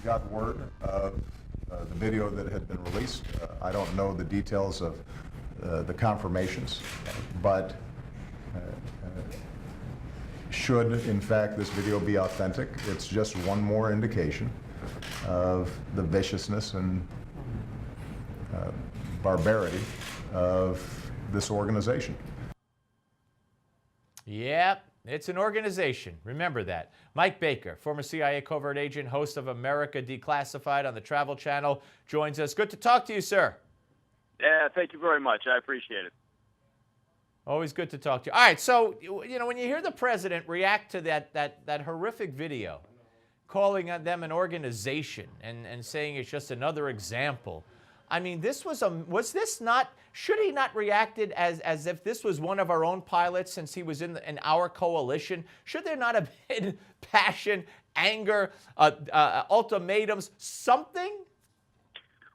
got word of the video that had been released. I don't know the details of the confirmations, but should, in fact, this video be authentic, it's just one more indication of the viciousness and barbarity of this organization. Yep, it's an organization. Remember that. Mike Baker, former CIA covert agent, host of America Declassified on the Travel Channel, joins us. Good to talk to you, sir. Yeah, thank you very much. I appreciate it. Always good to talk to you. All right, so, you know, when you hear the president react to that horrific video, calling them an organization and saying it's just another example, I mean, this was this not, should he not reacted as if this was one of our own pilots since he was in our coalition? Should there not have been passion, anger, ultimatums, something?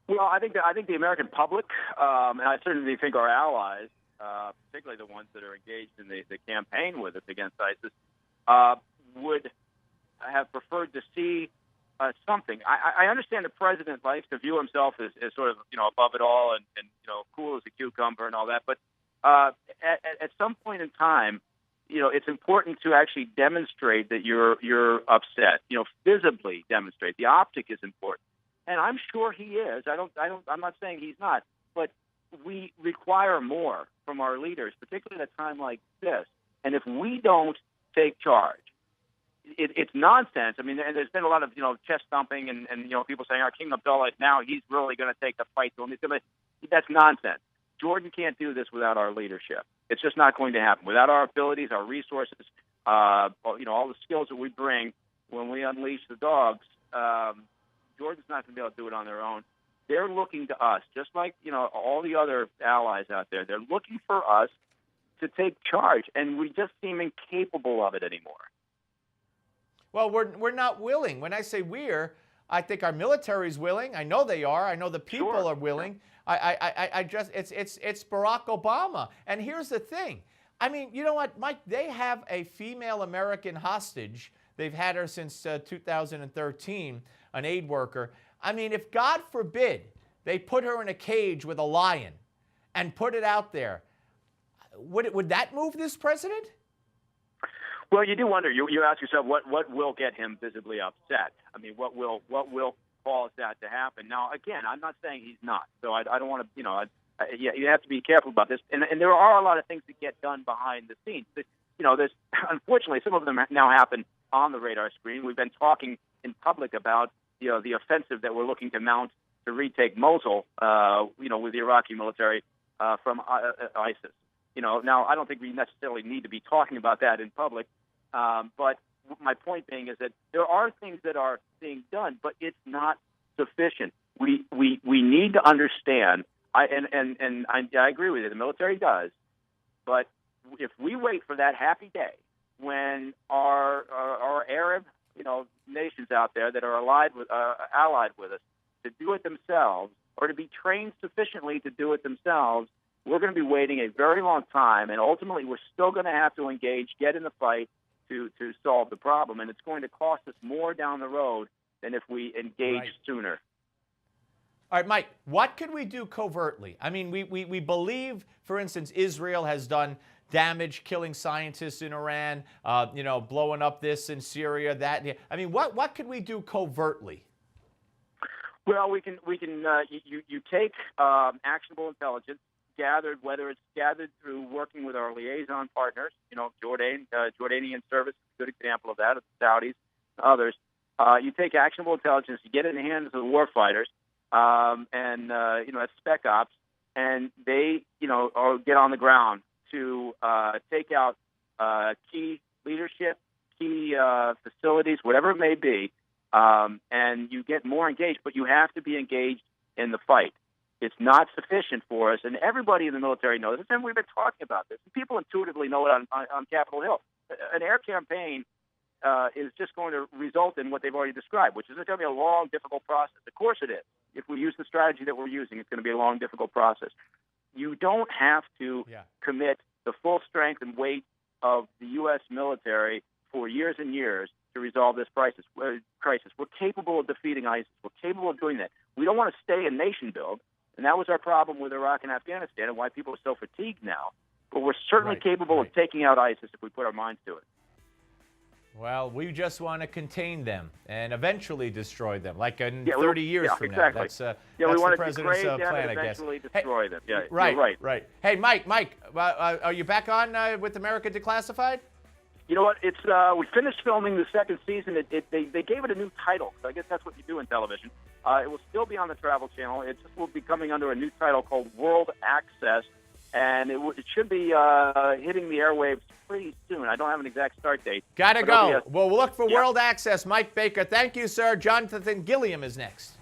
Well, I think the American public, and I certainly think our allies, particularly the ones that are engaged in the campaign with us against ISIS, would have preferred to see something. I understand the president likes to view himself as sort of, you know, above it all and you know, cool as a cucumber and all that. But at some point in time, you know, it's important to actually demonstrate that you're upset. You know, visibly demonstrate. The optic is important, and I'm sure he is. I'm not saying he's not, but we require more from our leaders, particularly at a time like this. And if we don't take charge, it's nonsense. I mean, there's been a lot of, you know, chest thumping and you know, people saying, our King Abdullah, now he's really going to take the fight to him. That's nonsense. Jordan can't do this without our leadership. It's just not going to happen. Without our abilities, our resources, you know, all the skills that we bring when we unleash the dogs, Jordan's not going to be able to do it on their own. They're looking to us, just like, you know, all the other allies out there. They're looking for us to take charge, and we just seem incapable of it anymore. Well, we're not willing. When I say we're, I think our military's willing. I know they are. I know the people are willing. I just, it's Barack Obama. And here's the thing. I mean, you know what, Mike? They have a female American hostage. They've had her since 2013, an aid worker. I mean, if God forbid they put her in a cage with a lion and put it out there, would that move this president? Well, you do wonder. You ask yourself what will get him visibly upset. I mean, what will cause that to happen? Now, again, I'm not saying he's not. So I don't want to, you know, you have to be careful about this. And there are a lot of things that get done behind the scenes. You know, there's unfortunately some of them now happen on the radar screen. We've been talking in public about, you know, the offensive that we're looking to mount to retake Mosul, you know, with the Iraqi military from ISIS. You know, now I don't think we necessarily need to be talking about that in public, but my point being is that there are things that are being done, but it's not sufficient. We need to understand. I agree with you. The military does, but if we wait for that happy day when our Arab, you know, nations out there that are allied with us to do it themselves, or to be trained sufficiently to do it themselves, we're going to be waiting a very long time, and ultimately we're still going to have to engage, get in the fight to solve the problem, and it's going to cost us more down the road than if we engage sooner. All right, Mike, what could we do covertly? I mean, we believe, for instance, Israel has done damage, killing scientists in Iran, you know, blowing up this in Syria, that. I mean, what could we do covertly? Well, we can you take actionable intelligence gathered, whether it's gathered through working with our liaison partners, you know, Jordanian service, good example of that, the Saudis, others. You take actionable intelligence, you get it in the hands of the warfighters, and you know, as spec ops, and they, you know, get on the ground to take out key leadership, key facilities, whatever it may be, and you get more engaged, but you have to be engaged in the fight. It's not sufficient for us, and everybody in the military knows this, and we've been talking about this. People intuitively know it on Capitol Hill. An air campaign is just going to result in what they've already described, which is going to be a long, difficult process. Of course it is. If we use the strategy that we're using, it's going to be a long, difficult process. You don't have to commit the full strength and weight of the U.S. military for years and years to resolve this crisis. We're capable of defeating ISIS. We're capable of doing that. We don't want to stay a nation build, and that was our problem with Iraq and Afghanistan and why people are so fatigued now. But we're certainly capable of taking out ISIS if we put our minds to it. Well, we just want to contain them and eventually destroy them, like in 30 years from now. That's, we that's want the to president's degrade them plan, and I guess. eventually destroy them. Yeah, right, you're right. Right. Hey, Mike, are you back on with America Declassified? You know what? It's we finished filming the second season. They gave it a new title. So I guess that's what you do in television. It will still be on the Travel Channel. It just will be coming under a new title called World Access, and it should be hitting the airwaves pretty soon. I don't have an exact start date. Gotta go. Well, we'll look for World Access. Mike Baker, thank you, sir. Jonathan Gilliam is next.